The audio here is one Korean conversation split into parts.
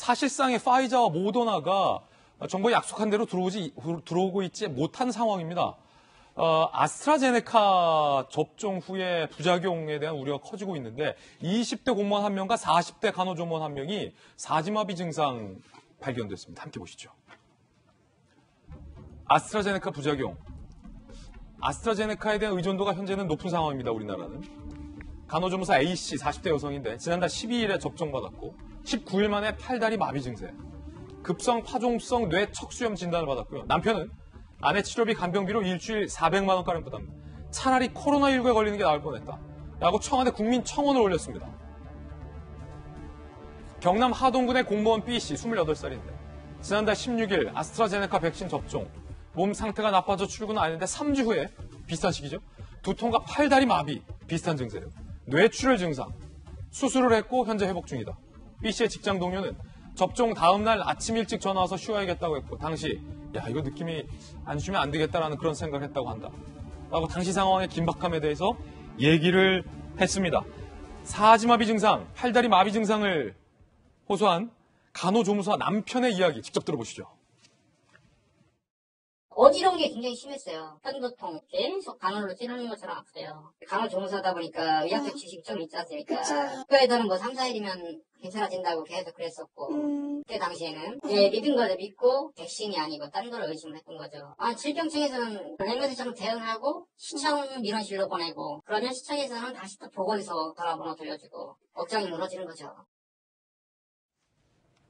사실상의 파이자와 모더나가 정부가 약속한 대로 들어오고 있지 못한 상황입니다. 아스트라제네카 접종 후에 부작용에 대한 우려가 커지고 있는데 20대 공무원 1명과 40대 간호조무원 1명이 사지마비 증상 발견됐습니다. 함께 보시죠. 아스트라제네카 부작용. 아스트라제네카에 대한 의존도가 현재는 높은 상황입니다. 우리나라는. 간호조무사 A씨 40대 여성인데 지난달 12일에 접종받았고 19일 만에 팔다리 마비 증세, 급성 파종성 뇌 척수염 진단을 받았고요. 남편은 아내 치료비 간병비로 일주일 400만 원가량 부담. 차라리 코로나19에 걸리는 게 나을 뻔했다 라고 청와대 국민청원을 올렸습니다. 경남 하동군의 공무원 B씨 28살인데 지난달 16일 아스트라제네카 백신 접종, 몸 상태가 나빠져 출근 안 했는데 3주 후에 비슷한 시기죠. 두통과 팔다리 마비, 비슷한 증세예요. 뇌출혈 증상, 수술을 했고 현재 회복 중이다. B씨의 직장 동료는 접종 다음 날 아침 일찍 전화 와서 쉬어야겠다고 했고 당시 이거 느낌이 안 쉬면 안 되겠다라는 그런 생각을 했다고 한다 라고 당시 상황의 긴박함에 대해서 얘기를 했습니다. 사지마비 증상, 팔다리 마비 증상을 호소한 간호조무사 남편의 이야기 직접 들어보시죠. 어지러운 게 굉장히 심했어요. 편도통, 계속 간호로 찌르는 것처럼 아프대요. 간호조무사다 보니까 의학적 지식이 좀 있지 않습니까? 그거에서는 뭐 3, 4일이면 괜찮아진다고 계속 그랬었고 그때 당시에는 믿은 거를 믿고 백신이 아니고 딴 걸 의심을 했던 거죠. 질병청에서는 앵무새처럼 대응하고 시청 민원실로 보내고 그러면 시청에서는 다시 또 보건소 전화번호 돌려주고 억장이 무너지는 거죠.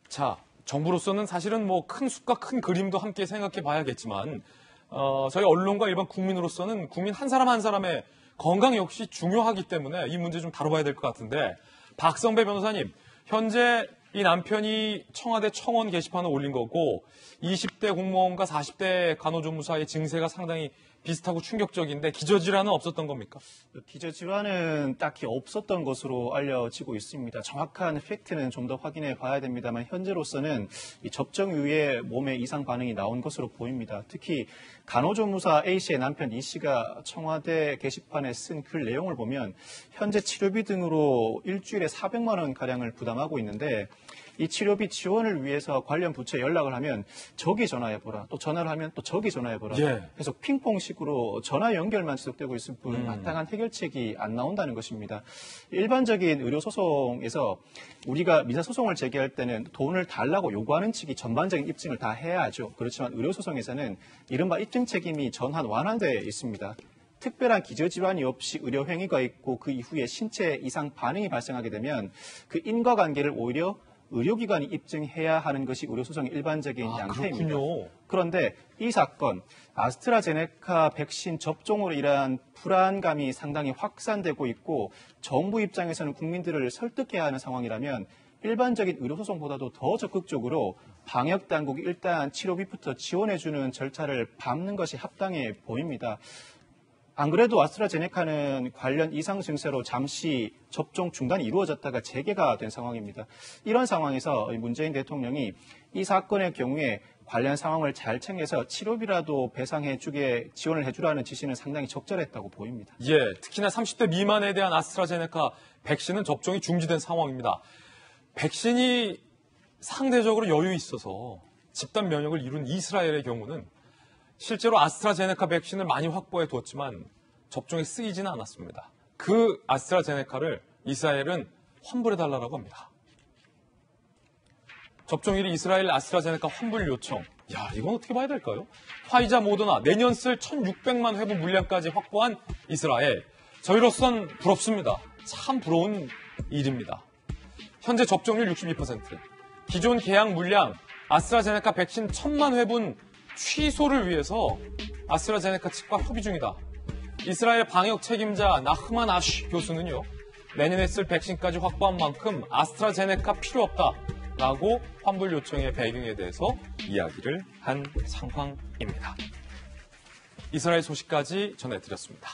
자, 정부로서는 사실은 뭐 큰 숲과 큰 그림도 함께 생각해 봐야겠지만 저희 언론과 일반 국민으로서는 국민 한 사람 한 사람의 건강 역시 중요하기 때문에 이 문제 좀 다뤄봐야 될 것 같은데 박성배 변호사님, 현재 이 남편이 청와대 청원 게시판을 올린 거고 20대 공무원과 40대 간호조무사의 증세가 상당히 비슷하고 충격적인데 기저질환은 없었던 겁니까? 기저질환은 딱히 없었던 것으로 알려지고 있습니다. 정확한 팩트는 좀 더 확인해 봐야 됩니다만 현재로서는 이 접종 이후에 몸에 이상 반응이 나온 것으로 보입니다. 특히 간호조무사 A씨의 남편 E씨가 청와대 게시판에 쓴 글 내용을 보면 현재 치료비 등으로 일주일에 400만 원가량을 부담하고 있는데 이 치료비 지원을 위해서 관련 부처에 연락을 하면 저기 전화해보라, 또 전화를 하면 또 저기 전화해보라. 계속 핑퐁식으로 전화 연결만 지속되고 있을 뿐 마땅한 해결책이 안 나온다는 것입니다. 일반적인 의료소송에서 우리가 민사소송을 제기할 때는 돈을 달라고 요구하는 측이 전반적인 입증을 다 해야 하죠. 그렇지만 의료소송에서는 이른바 입증 책임이 전환 완화되어 있습니다. 특별한 기저질환이 없이 의료행위가 있고 그 이후에 신체 이상 반응이 발생하게 되면 그 인과관계를 오히려 의료기관이 입증해야 하는 것이 의료소송의 일반적인 양태입니다. 그렇군요. 그런데 이 사건, 아스트라제네카 백신 접종으로 인한 불안감이 상당히 확산되고 있고 정부 입장에서는 국민들을 설득해야 하는 상황이라면 일반적인 의료소송보다도 더 적극적으로 방역당국이 일단 치료비부터 지원해주는 절차를 밟는 것이 합당해 보입니다. 안 그래도 아스트라제네카는 관련 이상 증세로 잠시 접종 중단이 이루어졌다가 재개가 된 상황입니다. 이런 상황에서 문재인 대통령이 이 사건의 경우에 관련 상황을 잘 챙겨서 치료비라도 배상해주게 지원을 해주라는 지시는 상당히 적절했다고 보입니다. 특히나 30대 미만에 대한 아스트라제네카 백신은 접종이 중지된 상황입니다. 백신이 상대적으로 여유 있어서 집단 면역을 이룬 이스라엘의 경우는 실제로 아스트라제네카 백신을 많이 확보해 뒀지만 접종에 쓰이지는 않았습니다. 그 아스트라제네카를 이스라엘은 환불해달라고 합니다. 접종일이 이스라엘 아스트라제네카 환불 요청. 이건 어떻게 봐야 될까요? 화이자 모더나 내년 쓸 1,600만 회분 물량까지 확보한 이스라엘. 저희로선 부럽습니다. 참 부러운 일입니다. 현재 접종률 62%. 기존 계약 물량 아스트라제네카 백신 1,000만 회분 취소를 위해서 아스트라제네카 측과 협의 중이다. 이스라엘 방역 책임자 나흐만 아쉬 교수는요. 내년에 쓸 백신까지 확보한 만큼 아스트라제네카 필요 없다라고 환불 요청의 배경에 대해서 이야기를 한 상황입니다. 이스라엘 소식까지 전해드렸습니다.